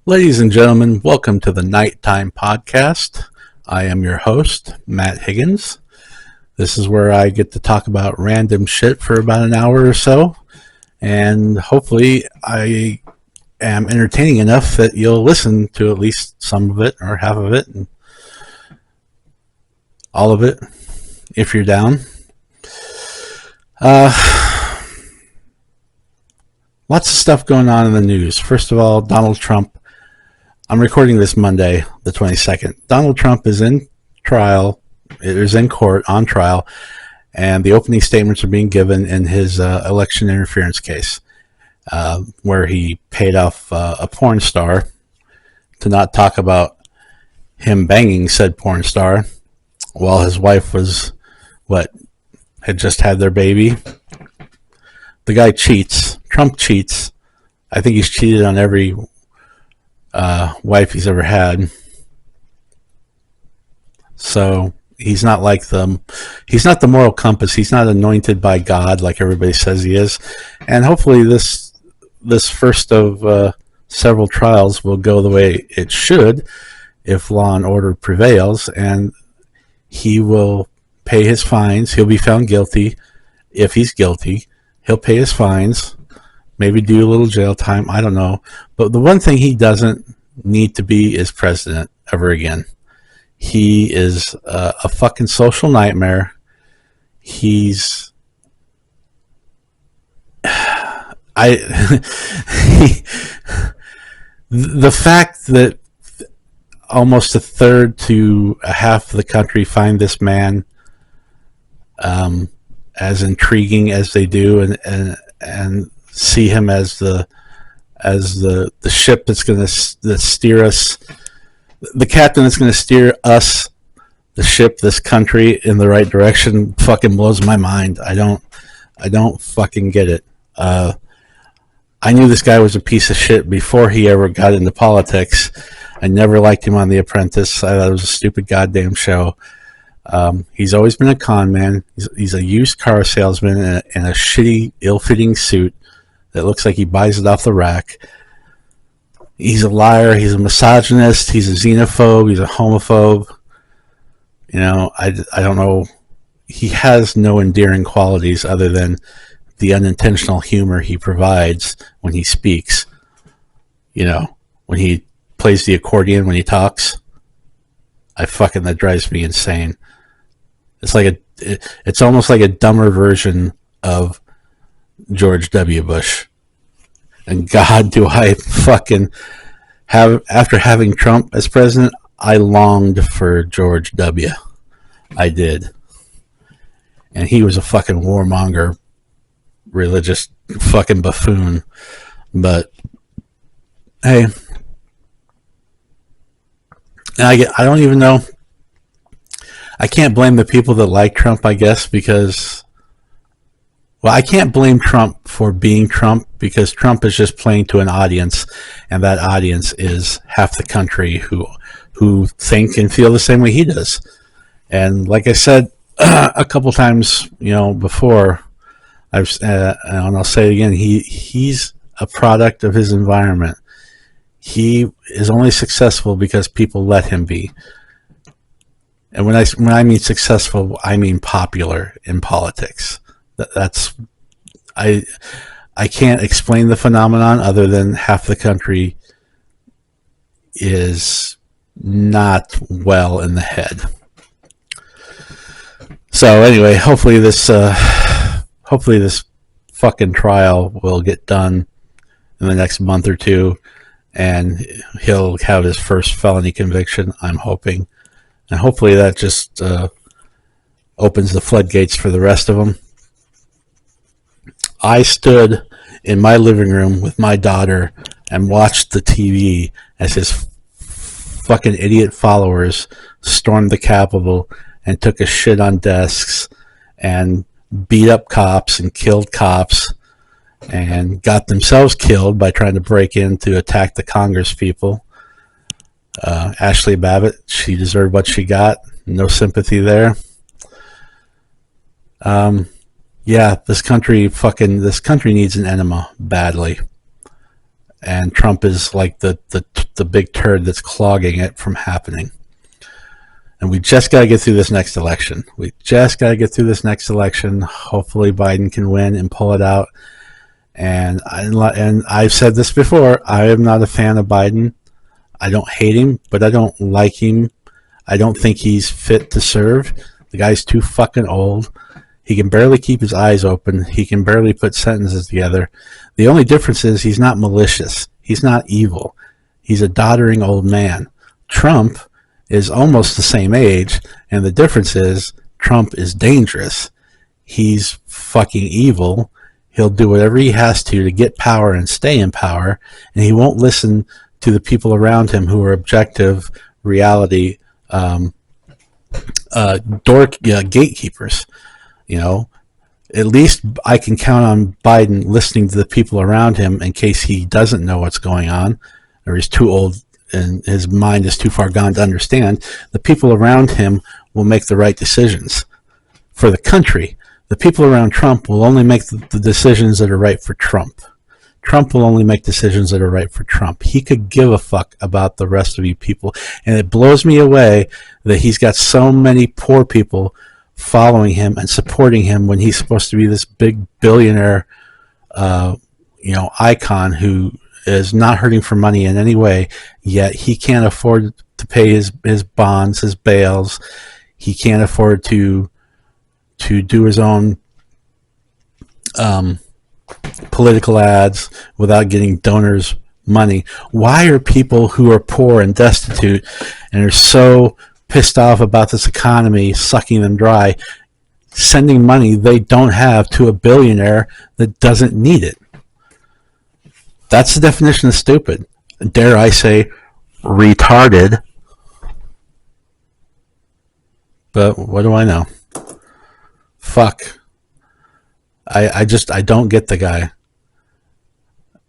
Ladies and gentlemen, welcome to the Nighttime Podcast. I am your host, Matt Higgins. This is where I get to talk about random shit for about an hour or so, and hopefully I am entertaining enough that you'll listen to at least some of it or half of it and all of it if you're down. Lots of stuff going on in the news. First of all, Donald Trump. I'm recording this Monday, the 22nd. Donald Trump is in trial. It is in court on trial, and the opening statements are being given in his election interference case, where he paid off a porn star to not talk about him banging said porn star while his wife was, had just had their baby. The guy cheats. Trump cheats. I think he's cheated on every wife he's ever had. So he's not the moral compass. He's not anointed by God like everybody says he is. And hopefully this first of several trials will go the way it should if law and order prevails, and he will pay his fines. He'll be found guilty. If he's guilty, he'll pay his fines, maybe do a little jail time. I don't know. But the one thing he doesn't need to be is president ever again. He is a fucking social nightmare. He's the fact that almost a third to a half of the country find this man as intriguing as they do, and see him as the ship that's going to steer us, the captain that's going to steer us, the ship, this country in the right direction, fucking blows my mind. I don't fucking get it. I knew this guy was a piece of shit before he ever got into politics. I never liked him on The Apprentice. I thought it was a stupid goddamn show. He's always been a con man. He's a used car salesman in a shitty, ill-fitting suit that looks like he buys it off the rack. He's a liar. He's a misogynist. He's a xenophobe. He's a homophobe. You know, I don't know. He has no endearing qualities other than the unintentional humor he provides when he speaks. You know, when he plays the accordion when he talks. That drives me insane. It's almost like a dumber version of George W. Bush. And God, do I fucking have, after having Trump as president, I longed for George W. I did. And he was a fucking warmonger, religious fucking buffoon. But hey, I don't even know. I can't blame the people that like Trump, I guess, because, well, I can't blame Trump for being Trump, because Trump is just playing to an audience, and that audience is half the country who think and feel the same way he does. And like I said a couple times, before, and I'll say it again, he's a product of his environment. He is only successful because people let him be. And when I mean successful, I mean popular in politics. I can't explain the phenomenon other than half the country is not well in the head. So anyway, hopefully this fucking trial will get done in the next month or two, and he'll have his first felony conviction, I'm hoping. And hopefully that just opens the floodgates for the rest of them. I stood in my living room with my daughter and watched the TV as his fucking idiot followers stormed the Capitol and took a shit on desks and beat up cops and killed cops and got themselves killed by trying to break in to attack the Congress people. Ashley Babbitt, she deserved what she got. No sympathy there. Yeah, this country needs an enema badly. And Trump is like the the big turd that's clogging it from happening. And we just got to get through this next election. Hopefully Biden can win and pull it out. And I've said this before, I am not a fan of Biden. I don't hate him, but I don't like him. I don't think he's fit to serve. The guy's too fucking old. He can barely keep his eyes open. He can barely put sentences together. The only difference is he's not malicious. He's not evil. He's a doddering old man. Trump is almost the same age, and the difference is Trump is dangerous. He's fucking evil. He'll do whatever he has to get power and stay in power, and he won't listen to the people around him who are objective reality gatekeepers. You know, at least I can count on Biden listening to the people around him in case he doesn't know what's going on, or he's too old and his mind is too far gone to understand. The people around him will make the right decisions for the country. The people around Trump will only make the decisions that are right for Trump. Trump will only make decisions that are right for Trump. He could give a fuck about the rest of you people. And it blows me away that he's got so many poor people following him and supporting him when he's supposed to be this big billionaire, icon who is not hurting for money in any way, yet he can't afford to pay his bonds, his bails. He can't afford to do his own political ads without getting donors' money. Why are people who are poor and destitute and are so pissed off about this economy sucking them dry sending money they don't have to a billionaire that doesn't need it? That's the definition of stupid. Dare I say, retarded. But what do I know? Fuck. I don't get the guy.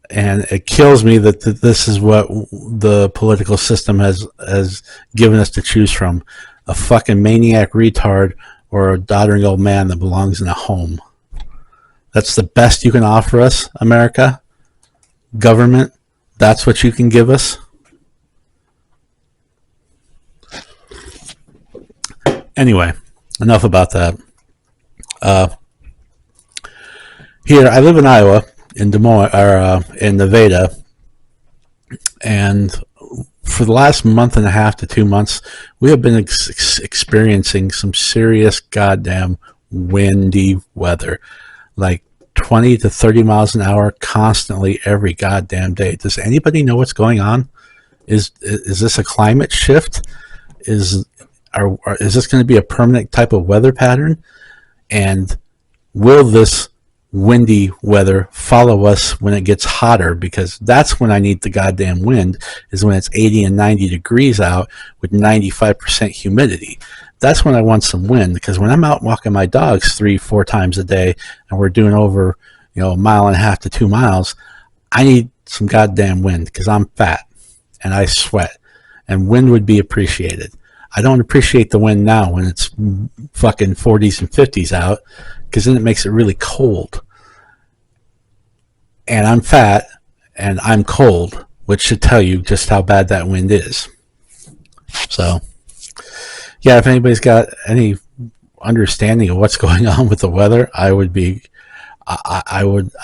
And it kills me that this is what the political system has given us to choose from. A fucking maniac retard or a doddering old man that belongs in a home. That's the best you can offer us, America? Government? That's what you can give us? Anyway, enough about that. Here, I live in Iowa, in Des Moines, or in Nevada, and for the last month and a half to 2 months, we have been experiencing some serious goddamn windy weather, like 20 to 30 miles an hour constantly every goddamn day. Does anybody know what's going on? Is this a climate shift? Is this going to be a permanent type of weather pattern? And will this windy weather follow us when it gets hotter? Because that's when I need the goddamn wind, is when it's 80 and 90 degrees out with 95% humidity. That's when I want some wind, because when I'm out walking my dogs 3-4 times a day and we're doing over, a 1.5 miles to 2 miles, I need some goddamn wind because I'm fat and I sweat, and wind would be appreciated. I don't appreciate the wind now when it's fucking 40s and 50s out, because then it makes it really cold. And I'm fat and I'm cold, which should tell you just how bad that wind is. So, yeah, if anybody's got any understanding of what's going on with the weather, I would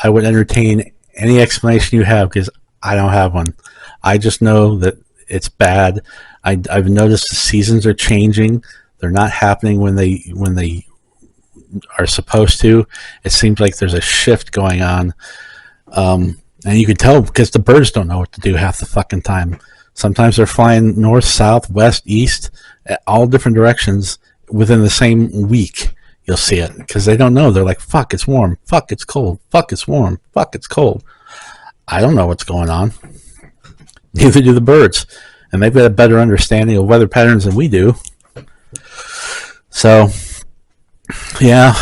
entertain any explanation you have, because I don't have one. I just know that it's bad. I've noticed the seasons are changing. They're not happening when they are supposed to. It seems like there's a shift going on. And you can tell because the birds don't know what to do half the fucking time. Sometimes they're flying north, south, west, east, all different directions within the same week. You'll see it because they don't know. They're like, fuck, it's warm. Fuck, it's cold. Fuck, it's warm. Fuck, it's cold. I don't know what's going on. Neither do the birds. And they've got a better understanding of weather patterns than we do. So, yeah,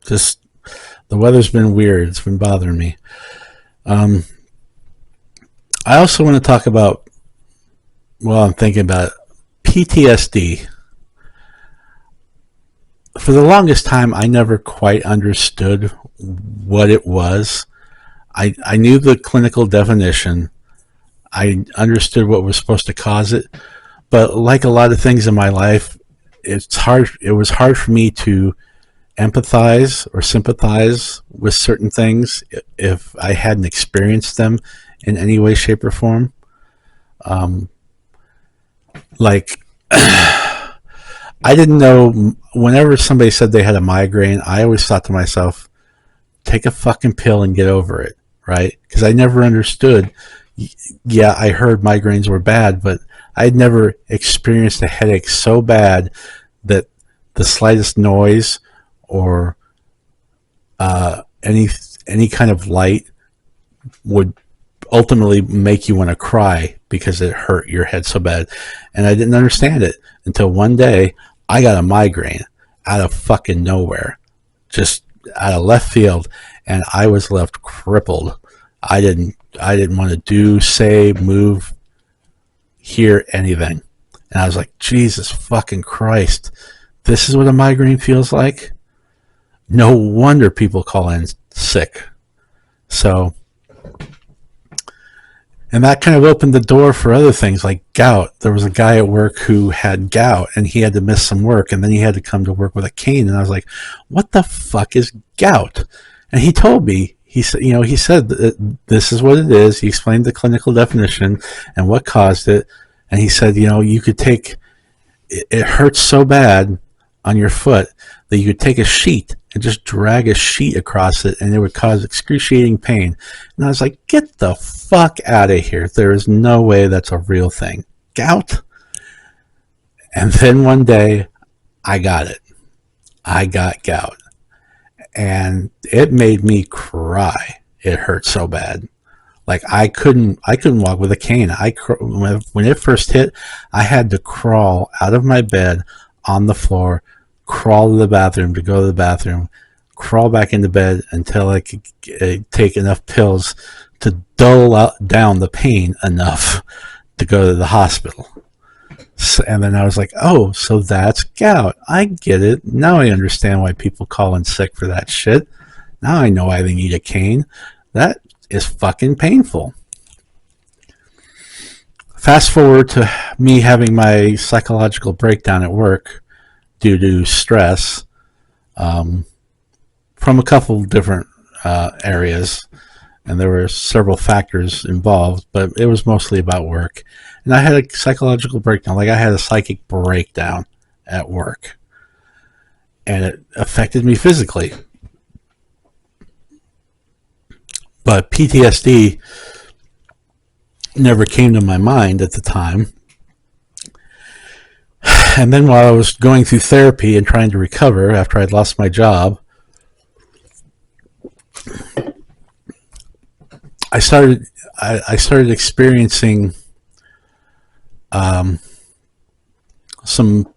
just the weather's been weird. It's been bothering me. I also want to talk about, I'm thinking about PTSD. For the longest time, I never quite understood what it was. I knew the clinical definition, I understood what was supposed to cause it, but like a lot of things in my life, it was hard for me to empathize or sympathize with certain things if I hadn't experienced them in any way, shape, or form. Um, like I didn't know. Whenever somebody said they had a migraine, I always thought to myself, take a fucking pill and get over it, right? Because I never understood. Yeah, I heard migraines were bad, but I'd never experienced a headache so bad that the slightest noise or any kind of light would ultimately make you want to cry because it hurt your head so bad. And I didn't understand it until one day I got a migraine out of fucking nowhere, just out of left field, and I was left crippled. I didn't want to do, say, move, hear anything. And I was like, Jesus fucking Christ, this is what a migraine feels like? No wonder people call in sick. So, and that kind of opened the door for other things like gout. There was a guy at work who had gout and he had to miss some work, and then he had to come to work with a cane. And I was like, what the fuck is gout? And he told me, he said, that this is what it is. He explained the clinical definition and what caused it. And he said, you could take, it hurts so bad on your foot that you could take a sheet and just drag a sheet across it and it would cause excruciating pain. And I was like, get the fuck out of here. There is no way that's a real thing. Gout? And then one day I got it. I got gout. And it made me cry. It hurt so bad. Like I couldn't walk with a cane. When it first hit, I had to crawl out of my bed on the floor, crawl to the bathroom to go to the bathroom, crawl back into bed until I could take enough pills to dull down the pain enough to go to the hospital. So, and then I was like, oh, so that's gout. I get it. Now I understand why people call in sick for that shit. Now I know why they need a cane. That is fucking painful. Fast forward to me having my psychological breakdown at work due to stress from a couple different areas, and there were several factors involved, but it was mostly about work. And I had a psychological breakdown, like I had a psychic breakdown at work, and it affected me physically. But PTSD never came to my mind at the time. And then while I was going through therapy and trying to recover after I'd lost my job, I started experiencing some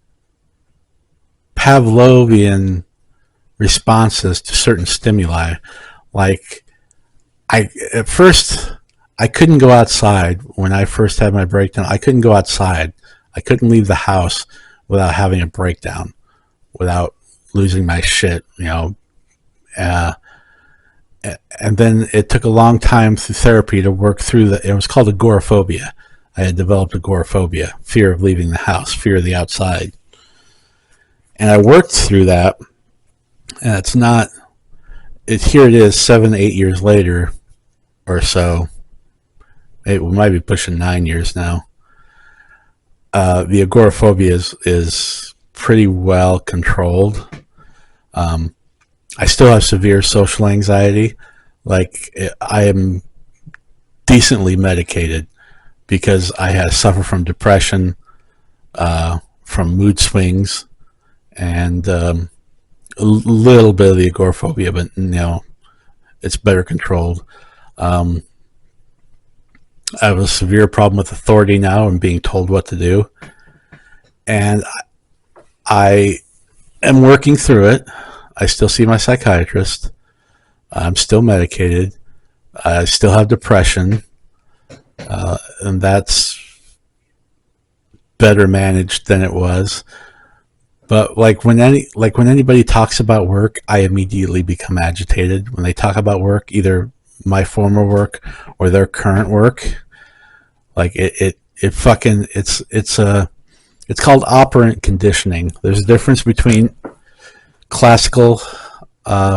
Pavlovian responses to certain stimuli. Like at first I couldn't go outside. When I first had my breakdown, I couldn't go outside. I couldn't leave the house without having a breakdown, without losing my shit, and then it took a long time through therapy to work through it was called agoraphobia. I had developed agoraphobia, fear of leaving the house, fear of the outside. And I worked through that, and here it is 7-8 years later or so. We might be pushing 9 years now. The agoraphobia is pretty well controlled. I still have severe social anxiety. Like I am decently medicated because I suffer from depression, from mood swings, and a little bit of the agoraphobia, but it's better controlled. I have a severe problem with authority now and being told what to do. And I am working through it. I still see my psychiatrist. I'm still medicated. I still have depression. And that's better managed than it was. But when anybody talks about work, I immediately become agitated. When they talk about work, either my former work or their current work, Like it's called operant conditioning. There's a difference between classical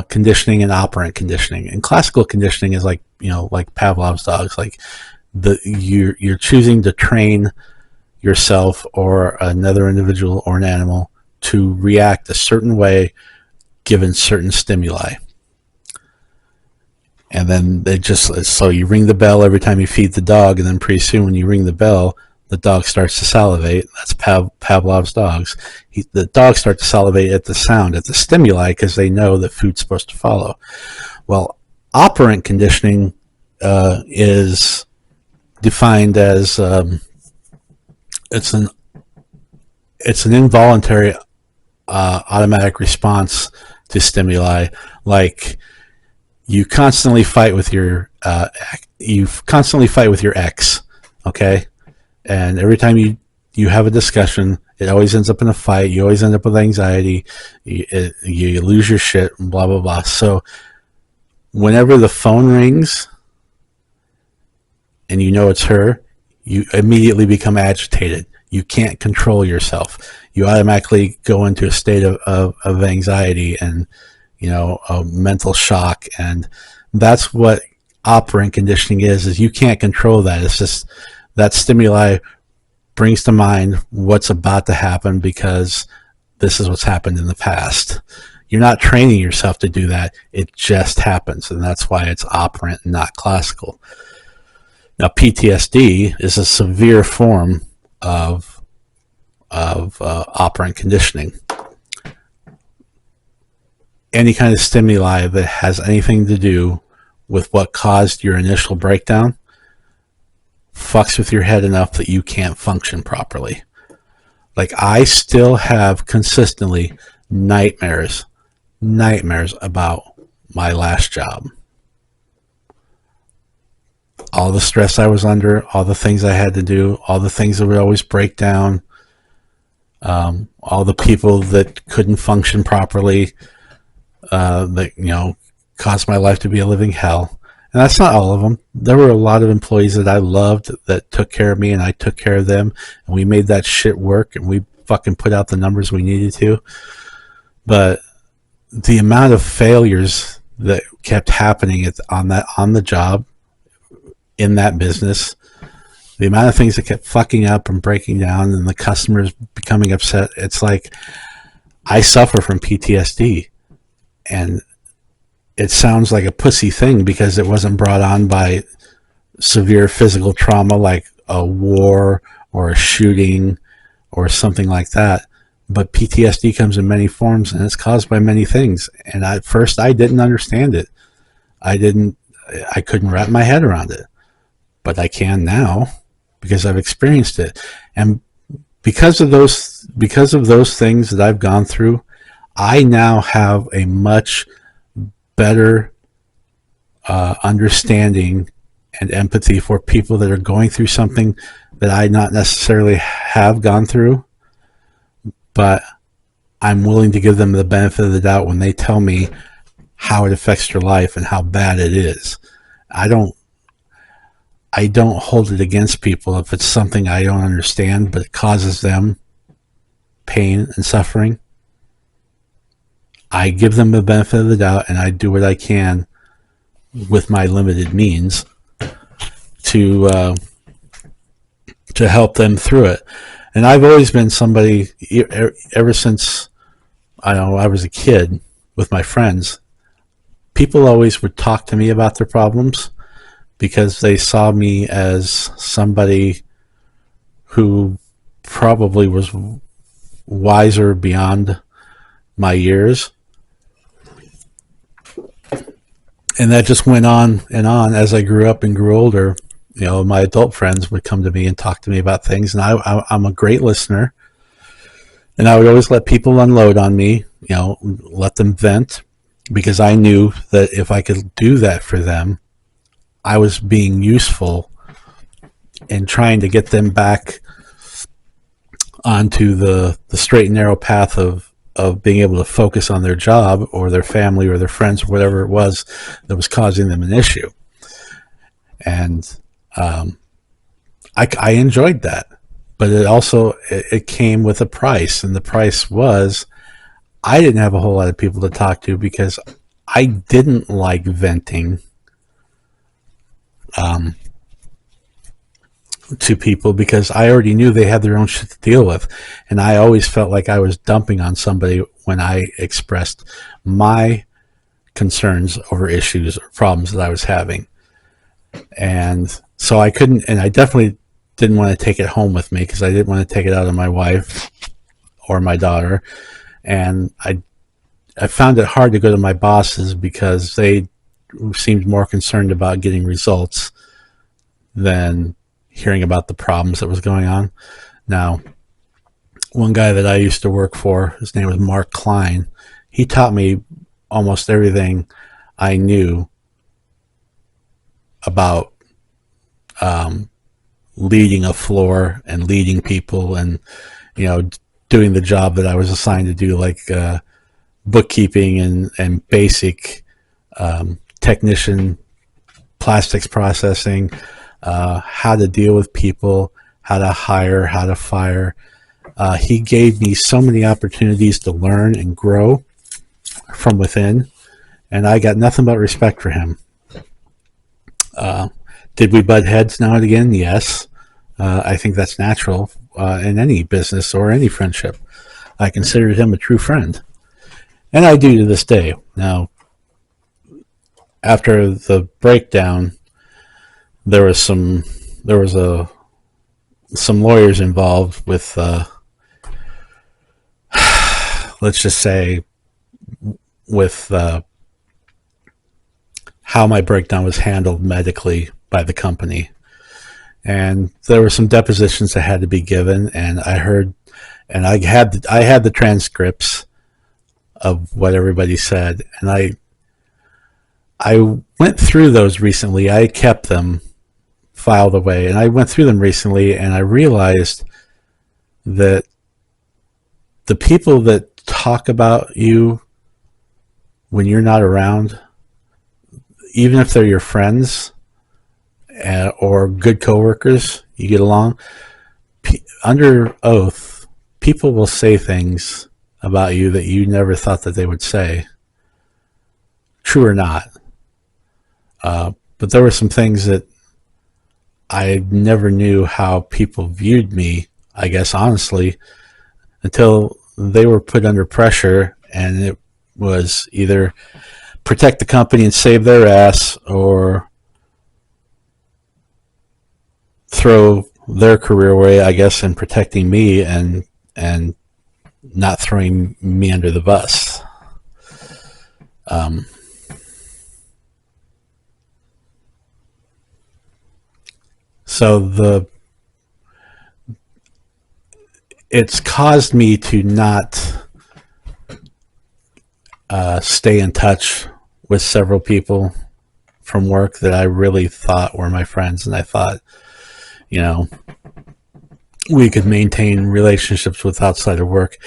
conditioning and operant conditioning. And classical conditioning is like, like Pavlov's dogs. Like you're choosing to train yourself or another individual or an animal to react a certain way given certain stimuli. And then so you ring the bell every time you feed the dog, and then pretty soon when you ring the bell, the dog starts to salivate. That's Pavlov's dogs. The dogs start to salivate at the sound, at the stimuli, because they know that food's supposed to follow. Well, operant conditioning is defined as it's an involuntary automatic response to stimuli. Like you constantly fight with your ex, okay? And every time you have a discussion, it always ends up in a fight. You always end up with anxiety. You lose your shit, and blah blah blah. So whenever the phone rings and you know it's her, you immediately become agitated. You can't control yourself. You automatically go into a state of anxiety and a mental shock, and that's what operant conditioning is you can't control that. It's just that stimuli brings to mind what's about to happen because this is what's happened in the past. You're not training yourself to do that. It just happens, and that's why it's operant and not classical. Now, PTSD is a severe form of operant conditioning. Any kind of stimuli that has anything to do with what caused your initial breakdown fucks with your head enough that you can't function properly. Like, I still have consistently nightmares about my last job. All the stress I was under, all the things I had to do, all the things that would always break down, all the people that couldn't function properly, that caused my life to be a living hell. And that's not all of them. There were a lot of employees that I loved that took care of me, and I took care of them, and we made that shit work, and we fucking put out the numbers we needed to. But the amount of failures that kept happening on the job, in that business, the amount of things that kept fucking up and breaking down, and the customers becoming upset, it's like I suffer from PTSD. And it sounds like a pussy thing because it wasn't brought on by severe physical trauma like a war or a shooting or something like that. But PTSD comes in many forms, and it's caused by many things. And at first I didn't understand it. I couldn't wrap my head around it. But I can now because I've experienced it. And because of those things that I've gone through, I now have a much better understanding and empathy for people that are going through something that I not necessarily have gone through, but I'm willing to give them the benefit of the doubt when they tell me how it affects their life and how bad it is. I don't hold it against people if it's something I don't understand, but it causes them pain and suffering. I give them the benefit of the doubt, and I do what I can with my limited means to help them through it. And I've always been somebody, ever since I was a kid with my friends, people always would talk to me about their problems because they saw me as somebody who probably was wiser beyond my years. And that just went on and on as I grew up and grew older. My adult friends would come to me and talk to me about things, and I'm a great listener. And I would always let people unload on me, let them vent, because I knew that if I could do that for them, I was being useful in trying to get them back onto the straight and narrow path of being able to focus on their job or their family or their friends or whatever it was that was causing them an issue. And I enjoyed that, but it came with a price, and the price was I didn't have a whole lot of people to talk to because I didn't like venting to people because I already knew they had their own shit to deal with. And I always felt like I was dumping on somebody when I expressed my concerns over issues or problems that I was having. And so I couldn't, and I definitely didn't want to take it home with me because I didn't want to take it out on my wife or my daughter. And I found it hard to go to my bosses because they seemed more concerned about getting results than hearing about the problems that was going on. Now, one guy that I used to work for, his name was Mark Klein. He taught me almost everything I knew about leading a floor and leading people, and doing the job that I was assigned to do, like bookkeeping and basic technician plastics processing, how to deal with people, how to hire, how to fire. He gave me so many opportunities to learn and grow from within, and I got nothing but respect for him. Did we butt heads now and again? Yes. I think that's natural in any business or any friendship. I considered him a true friend, and I do to this day. Now, after the breakdown, there was some lawyers involved with let's just say with how my breakdown was handled medically by the company. And there were some depositions that had to be given, and I had the transcripts of what everybody said, and I went through those recently. I kept them filed away, and I went through them recently, and I realized that the people that talk about you when you're not around, even if they're your friends or good coworkers, you get along, under oath, people will say things about you that you never thought that they would say, true or not. But there were some things that I never knew how people viewed me, I guess, honestly, until they were put under pressure, and it was either protect the company and save their ass, or throw their career away, I guess, in protecting me and not throwing me under the bus. So it's caused me to not stay in touch with several people from work that I really thought were my friends, and I thought, we could maintain relationships with outside of work.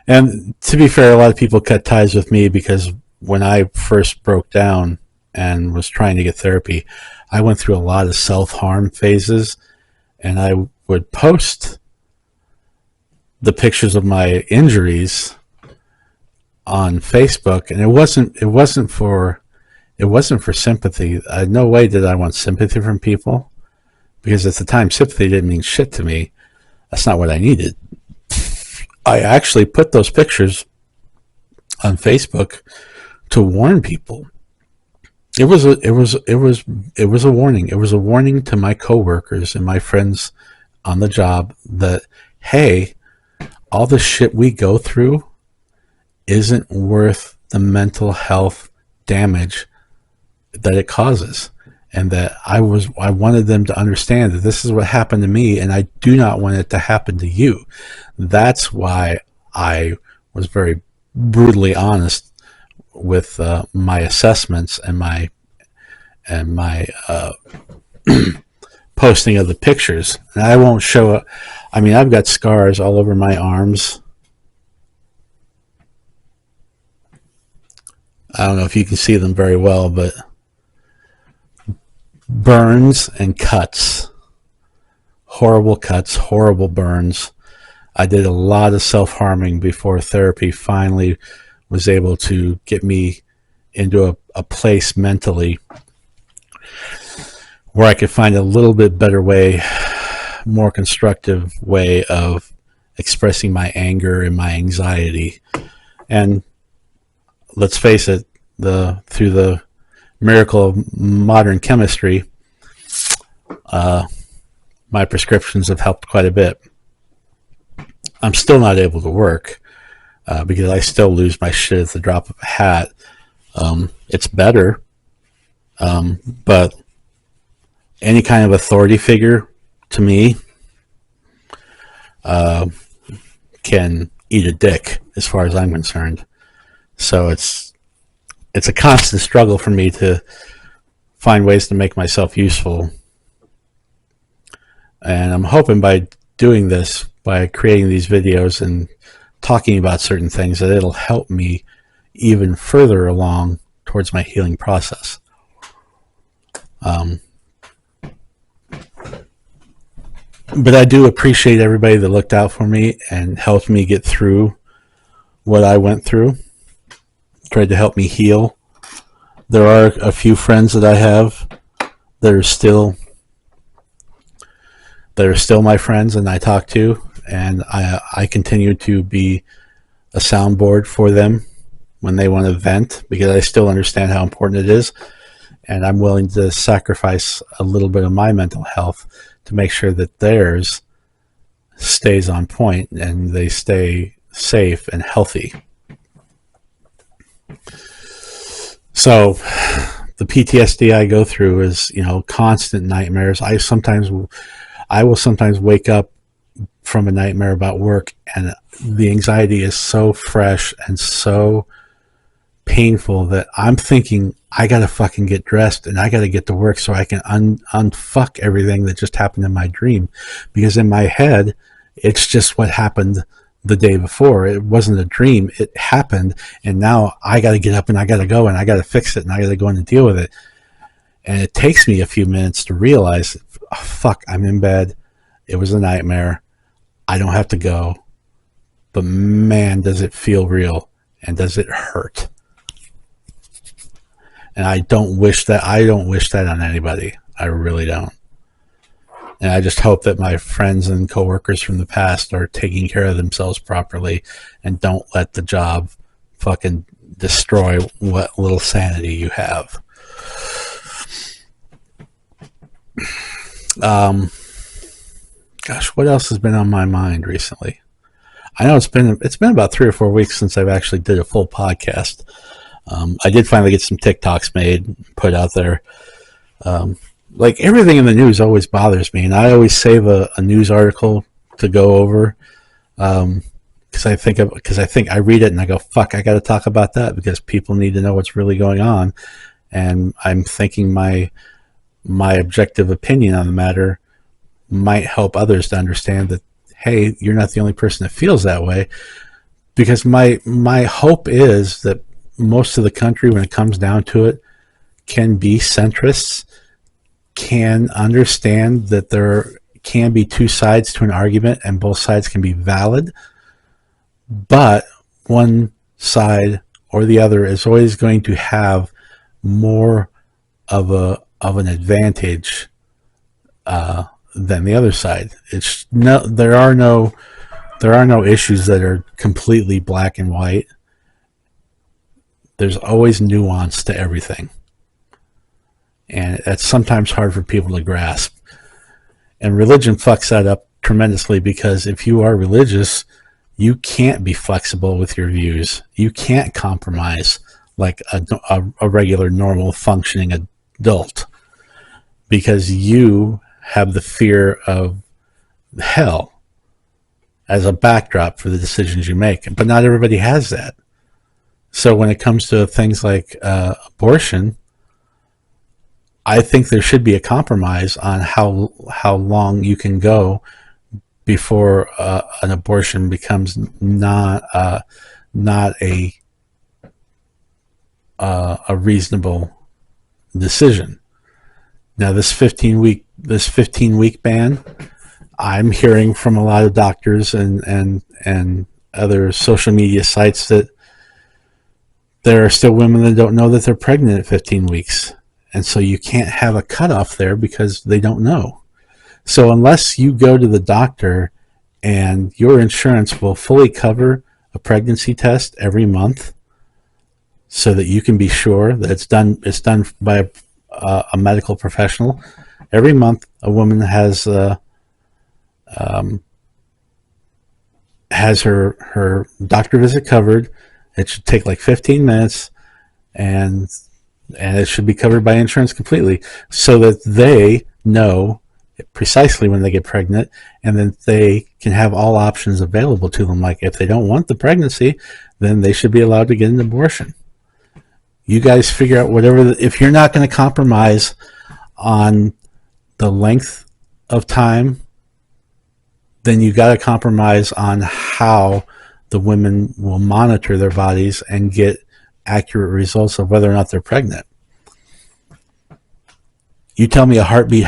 And to be fair, a lot of people cut ties with me because when I first broke down and was trying to get therapy, I went through a lot of self-harm phases, and I would post the pictures of my injuries on Facebook, and it wasn't for sympathy. No way did I want sympathy from people, because at the time sympathy didn't mean shit to me. That's not what I needed. I actually put those pictures on Facebook to warn people. It was a warning. It was a warning to my coworkers and my friends on the job that, hey, all the shit we go through isn't worth the mental health damage that it causes. And that I wanted them to understand that this is what happened to me, and I do not want it to happen to you. That's why I was very brutally honest with my assessments and my posting of the pictures. And I won't show it. I mean, I've got scars all over my arms. I don't know if you can see them very well, but burns and cuts, horrible cuts, horrible burns. I did a lot of self-harming before therapy finally was able to get me into a place mentally where I could find a little bit better way, more constructive way of expressing my anger and my anxiety. And let's face it, through the miracle of modern chemistry, my prescriptions have helped quite a bit. I'm still not able to work because I still lose my shit at the drop of a hat. It's better, but any kind of authority figure to me can eat a dick as far as I'm concerned. So it's a constant struggle for me to find ways to make myself useful. And I'm hoping by doing this, by creating these videos and talking about certain things, that it'll help me even further along towards my healing process. But I do appreciate everybody that looked out for me and helped me get through what I went through, tried to help me heal. There are a few friends that I have that are still my friends and I talk to, and I continue to be a soundboard for them when they want to vent, because I still understand how important it is, and I'm willing to sacrifice a little bit of my mental health to make sure that theirs stays on point and they stay safe and healthy. So the PTSD I go through is, constant nightmares. I will sometimes wake up from a nightmare about work, and the anxiety is so fresh and so painful that I'm thinking I gotta fucking get dressed and I gotta get to work so I can unfuck everything that just happened in my dream, because in my head it's just what happened the day before. It wasn't a dream, it happened, and now I gotta get up and I gotta go and I gotta fix it and I gotta go in and deal with it. And it takes me a few minutes to realize, oh, fuck, I'm in bed, it was a nightmare, I don't have to go, but man, does it feel real and does it hurt. And I don't wish that on anybody. I really don't. And I just hope that my friends and coworkers from the past are taking care of themselves properly and don't let the job fucking destroy what little sanity you have. Gosh, what else has been on my mind recently? I know it's been about 3 or 4 weeks since I've actually did a full podcast. I did finally get some TikToks made, put out there. Like everything in the news always bothers me, and I always save a news article to go over, because I think I read it and I go, fuck, I got to talk about that because people need to know what's really going on, and I'm thinking my objective opinion on the matter might help others to understand that, hey, you're not the only person that feels that way. Because my hope is that most of the country, when it comes down to it, can be centrists, can understand that there can be two sides to an argument and both sides can be valid, but one side or the other is always going to have more of an advantage than the other side. There are no issues that are completely black and white. There's always nuance to everything. And that's sometimes hard for people to grasp. And religion fucks that up tremendously, because if you are religious, you can't be flexible with your views. You can't compromise like a regular, normal, functioning adult, because you have the fear of hell as a backdrop for the decisions you make. But not everybody has that. So when it comes to things like abortion, I think there should be a compromise on how long you can go before an abortion becomes not a reasonable decision. Now, this 15-week ban, I'm hearing from a lot of doctors and other social media sites that there are still women that don't know that they're pregnant at 15 weeks. And so you can't have a cutoff there because they don't know. So unless you go to the doctor and your insurance will fully cover a pregnancy test every month so that you can be sure that it's done by a medical professional. Every month a woman has her doctor visit covered. It should take like 15 minutes, and it should be covered by insurance completely, so that they know precisely when they get pregnant, and then they can have all options available to them. Like if they don't want the pregnancy, then they should be allowed to get an abortion. You guys figure out whatever. If you're not going to compromise on the length of time, then you got to compromise on how the women will monitor their bodies and get accurate results of whether or not they're pregnant. You tell me a heartbeat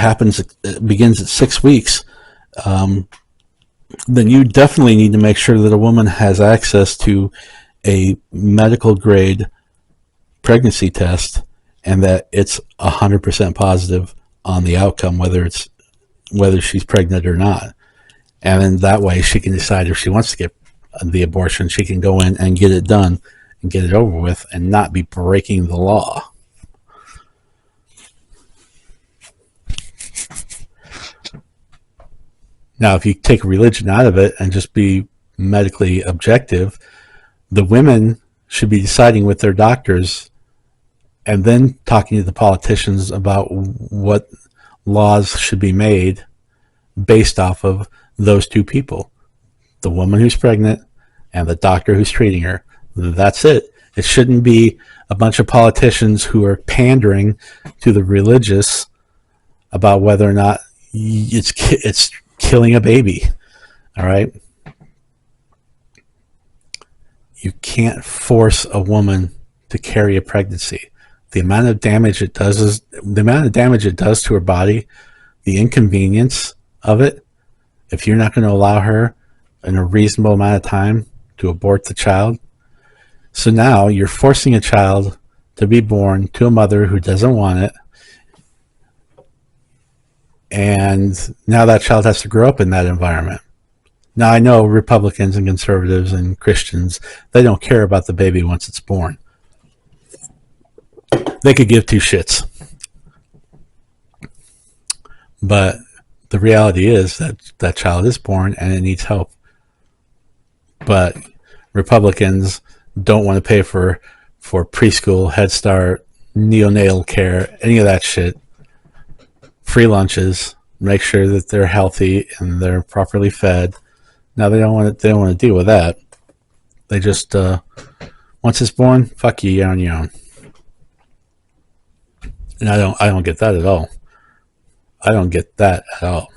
begins at 6 weeks, then you definitely need to make sure that a woman has access to a medical grade pregnancy test and that it's 100% positive on the outcome, whether she's pregnant or not. And then that way she can decide if she wants to get the abortion. She can go in and get it done and get it over with and not be breaking the law. Now, if you take religion out of it and just be medically objective, the women should be deciding with their doctors and then talking to the politicians about what laws should be made based off of those two people, the woman who's pregnant and the doctor who's treating her. That's it. It shouldn't be a bunch of politicians who are pandering to the religious about whether or not it's killing a baby. All right. You can't force a woman to carry a pregnancy. The amount of damage it does to her body, the inconvenience of it. If you're not going to allow her in a reasonable amount of time to abort the child, so now you're forcing a child to be born to a mother who doesn't want it, and now that child has to grow up in that environment. Now, I know Republicans and conservatives and Christians, they don't care about the baby once it's born. They could give two shits. But the reality is that that child is born and it needs help. But Republicans don't want to pay for preschool, Head Start, neonatal care, any of that shit. Free lunches, make sure that they're healthy and they're properly fed. Now they don't want to deal with that. They just once it's born, fuck you, you're on your own. And I don't get that at all. I don't get that at all.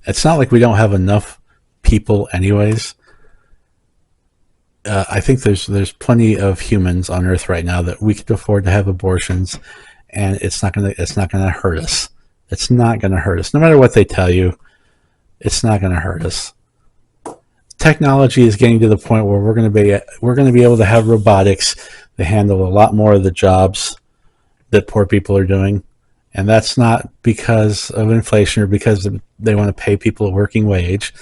It's not like we don't have enough people anyways. I think there's plenty of humans on Earth right now that we could afford to have abortions, and it's not gonna hurt us. It's not gonna hurt us. No matter what they tell you, it's not gonna hurt us. Technology is getting to the point where we're gonna be able to have robotics that handle a lot more of the jobs that poor people are doing. And that's not because of inflation or because they want to pay people a working wage.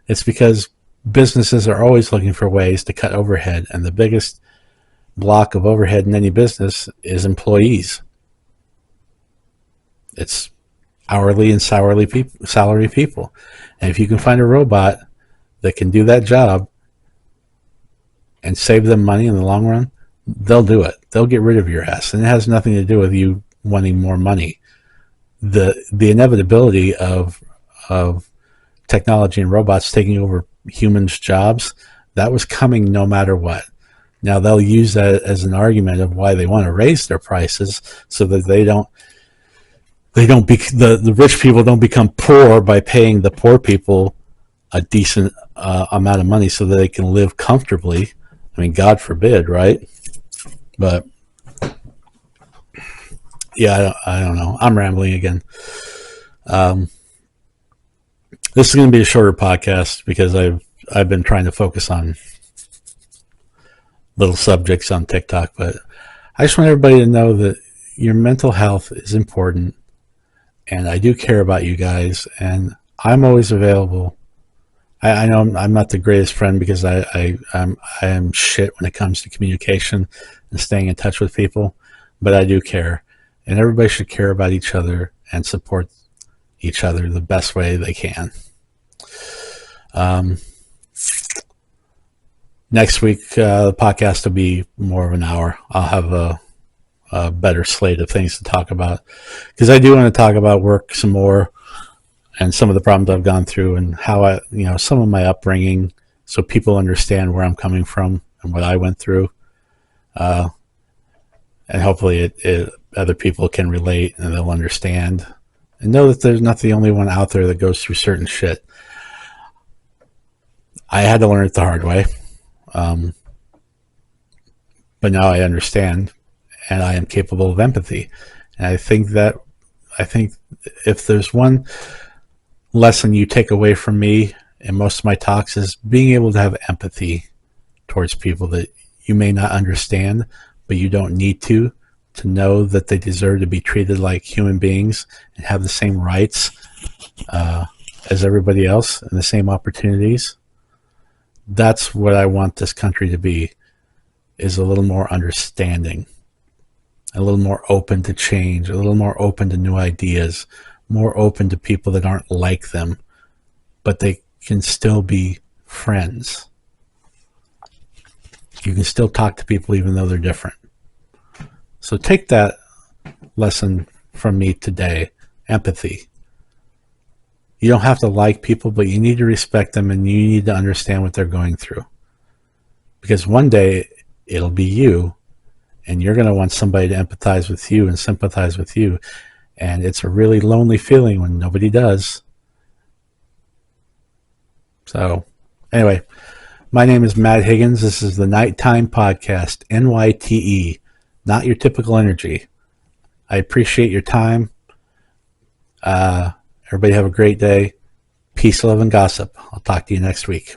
It's because businesses are always looking for ways to cut overhead. And the biggest block of overhead in any business is employees. It's hourly and salary people. And if you can find a robot that can do that job and save them money in the long run, they'll do it. They'll get rid of your ass. And it has nothing to do with you wanting more money. The inevitability of technology and robots taking over humans' jobs, that was coming no matter what. Now they'll use that as an argument of why they want to raise their prices so that the rich people don't become poor by paying the poor people a decent amount of money so that they can live comfortably. I mean, God forbid, right? But yeah, I don't know. I'm rambling again. This is going to be a shorter podcast because I've been trying to focus on little subjects on TikTok, but I just want everybody to know that your mental health is important, and I do care about you guys, and I'm always available. I know I'm not the greatest friend because I am shit when it comes to communication and staying in touch with people, but I do care, and everybody should care about each other and support each other the best way they can. Next week, the podcast will be more of an hour. I'll have a better slate of things to talk about because I do want to talk about work some more and some of the problems I've gone through and how some of my upbringing, so people understand where I'm coming from and what I went through. And hopefully other people can relate and they'll understand and know that there's not the only one out there that goes through certain shit. I had to learn it the hard way. But now I understand and I am capable of empathy. And I think if there's one lesson you take away from me in most of my talks is being able to have empathy towards people that you may not understand, but you don't need to know that they deserve to be treated like human beings and have the same rights as everybody else and the same opportunities. That's what I want this country to be, is a little more understanding, a little more open to change, a little more open to new ideas, more open to people that aren't like them, but they can still be friends. You can still talk to people even though they're different. So take that lesson from me today, empathy. You don't have to like people, but you need to respect them and you need to understand what they're going through. Because one day it'll be you and you're going to want somebody to empathize with you and sympathize with you. And it's a really lonely feeling when nobody does. So anyway, my name is Matt Higgins. This is the Nighttime Podcast, NYTE, not your typical energy. I appreciate your time. Everybody have a great day. Peace, love, and gossip. I'll talk to you next week.